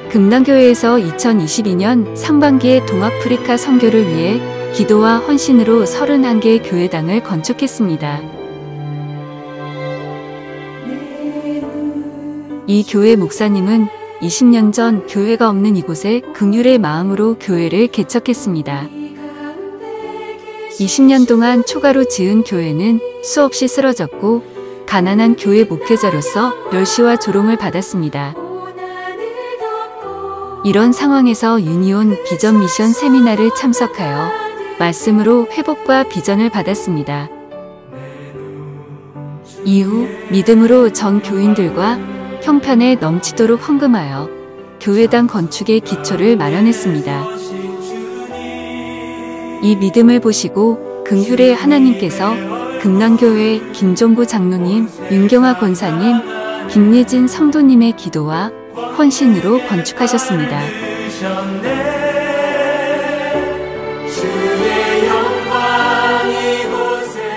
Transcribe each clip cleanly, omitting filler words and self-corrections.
금남교회에서 2022년 상반기에 동아프리카 선교를 위해 기도와 헌신으로 31개의 교회당을 건축했습니다. 이 교회 목사님은 20년 전 교회가 없는 이곳에 긍휼의 마음으로 교회를 개척했습니다. 20년 동안 초가로 지은 교회는 수없이 쓰러졌고 가난한 교회 목회자로서 멸시와 조롱을 받았습니다. 이런 상황에서 유니온 비전 미션 세미나를 참석하여 말씀으로 회복과 비전을 받았습니다. 이후 믿음으로 전 교인들과 형편에 넘치도록 헌금하여 교회당 건축의 기초를 마련했습니다. 이 믿음을 보시고 긍휼의 하나님께서 금남교회 김종구 장로님, 윤경화 권사님, 김예진 성도님의 기도와 헌신으로 건축하셨습니다.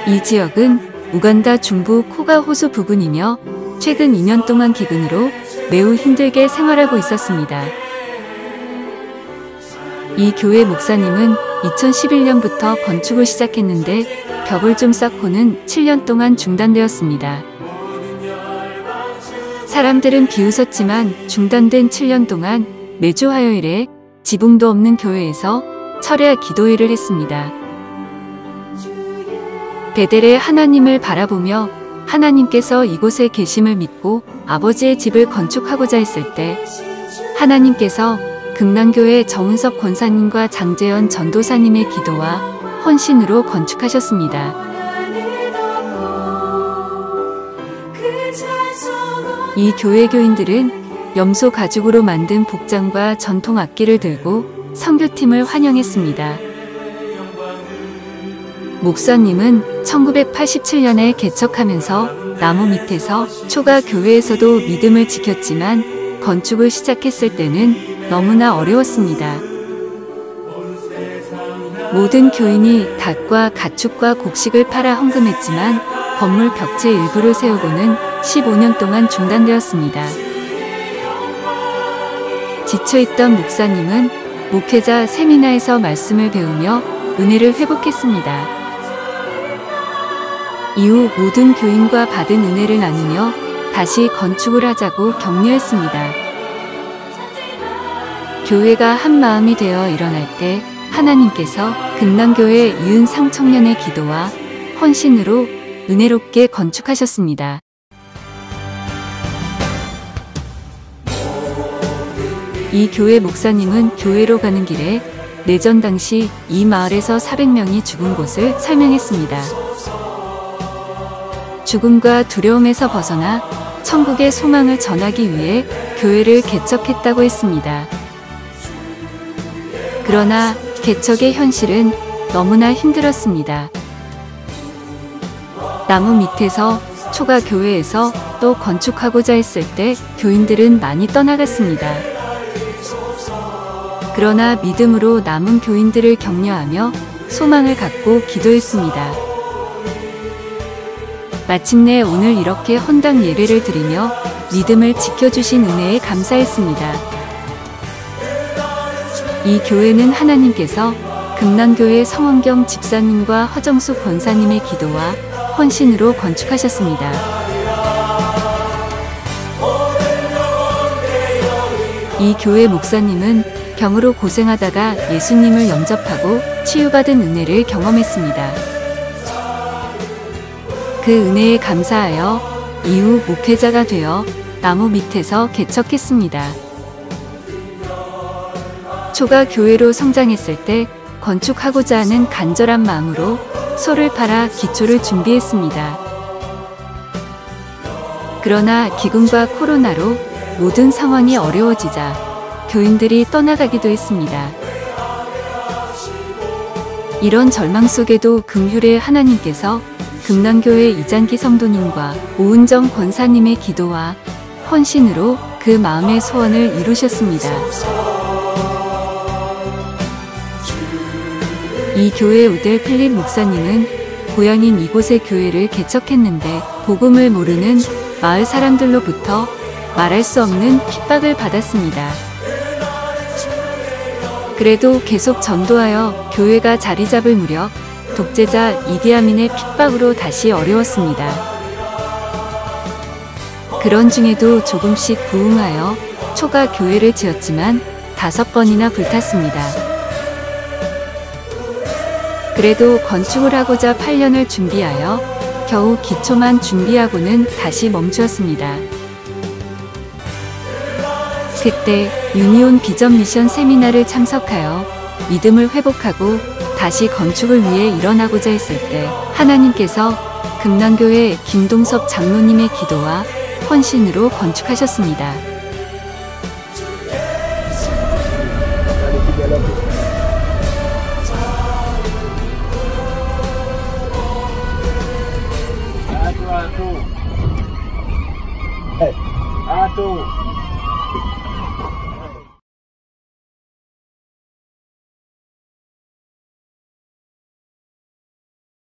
이 지역은 우간다 중부 코가 호수 부근이며 최근 2년 동안 기근으로 매우 힘들게 생활하고 있었습니다. 이 교회 목사님은 2011년부터 건축을 시작했는데 벽을 좀 쌓고는 7년 동안 중단되었습니다. 사람들은 비웃었지만 중단된 7년 동안 매주 화요일에 지붕도 없는 교회에서 철야 기도회를 했습니다. 베델의 하나님을 바라보며 하나님께서 이곳에 계심을 믿고 아버지의 집을 건축하고자 했을 때 하나님께서 금남교회 정은섭 권사님과 장재현 전도사님의 기도와 헌신으로 건축하셨습니다. 이 교회 교인들은 염소 가죽으로 만든 복장과 전통 악기를 들고 선교팀을 환영했습니다. 목사님은 1987년에 개척하면서 나무 밑에서 초가 교회에서도 믿음을 지켰지만 건축을 시작했을 때는 너무나 어려웠습니다. 모든 교인이 닭과 가축과 곡식을 팔아 헌금했지만 건물 벽체 일부를 세우고는 15년 동안 중단되었습니다. 지쳐있던 목사님은 목회자 세미나에서 말씀을 배우며 은혜를 회복했습니다. 이후 모든 교인과 받은 은혜를 나누며 다시 건축을 하자고 격려했습니다. 교회가 한 마음이 되어 일어날 때 하나님께서 금남교회 이은상 청년의 기도와 헌신으로 은혜롭게 건축하셨습니다. 이 교회 목사님은 교회로 가는 길에 내전 당시 이 마을에서 400명이 죽은 곳을 설명했습니다. 죽음과 두려움에서 벗어나 천국의 소망을 전하기 위해 교회를 개척했다고 했습니다. 그러나 개척의 현실은 너무나 힘들었습니다. 나무 밑에서 초가 교회에서 또 건축하고자 했을 때 교인들은 많이 떠나갔습니다. 그러나 믿음으로 남은 교인들을 격려하며 소망을 갖고 기도했습니다. 마침내 오늘 이렇게 헌당 예배를 드리며 믿음을 지켜주신 은혜에 감사했습니다. 이 교회는 하나님께서 금남교회 성원경 집사님과 허정수 권사님의 기도와 헌신으로 건축하셨습니다. 이 교회 목사님은 병으로 고생하다가 예수님을 영접하고 치유받은 은혜를 경험했습니다. 그 은혜에 감사하여 이후 목회자가 되어 나무 밑에서 개척했습니다. 초가 교회로 성장했을 때 건축하고자 하는 간절한 마음으로 소를 팔아 기초를 준비했습니다. 그러나 기근과 코로나로 모든 상황이 어려워지자 교인들이 떠나가기도 했습니다. 이런 절망 속에도 긍휼의 하나님께서 금남교회 이장기 성도님과 오은정 권사님의 기도와 헌신으로 그 마음의 소원을 이루셨습니다. 이 교회 우델 필립 목사님은 고향인 이곳의 교회를 개척했는데 복음을 모르는 마을 사람들로부터 말할 수 없는 핍박을 받았습니다. 그래도 계속 전도하여 교회가 자리 잡을 무렵 독재자 이디아민의 핍박으로 다시 어려웠습니다. 그런 중에도 조금씩 부흥하여 초가 교회를 지었지만 5번이나 불탔습니다. 그래도 건축을 하고자 8년을 준비하여 겨우 기초만 준비하고는 다시 멈추었습니다. 그때 유니온 비전 미션 세미나를 참석하여 믿음을 회복하고 다시 건축을 위해 일어나고자 했을 때 하나님께서 금남교회 김동섭 장로님의 기도와 헌신으로 건축하셨습니다. Atu.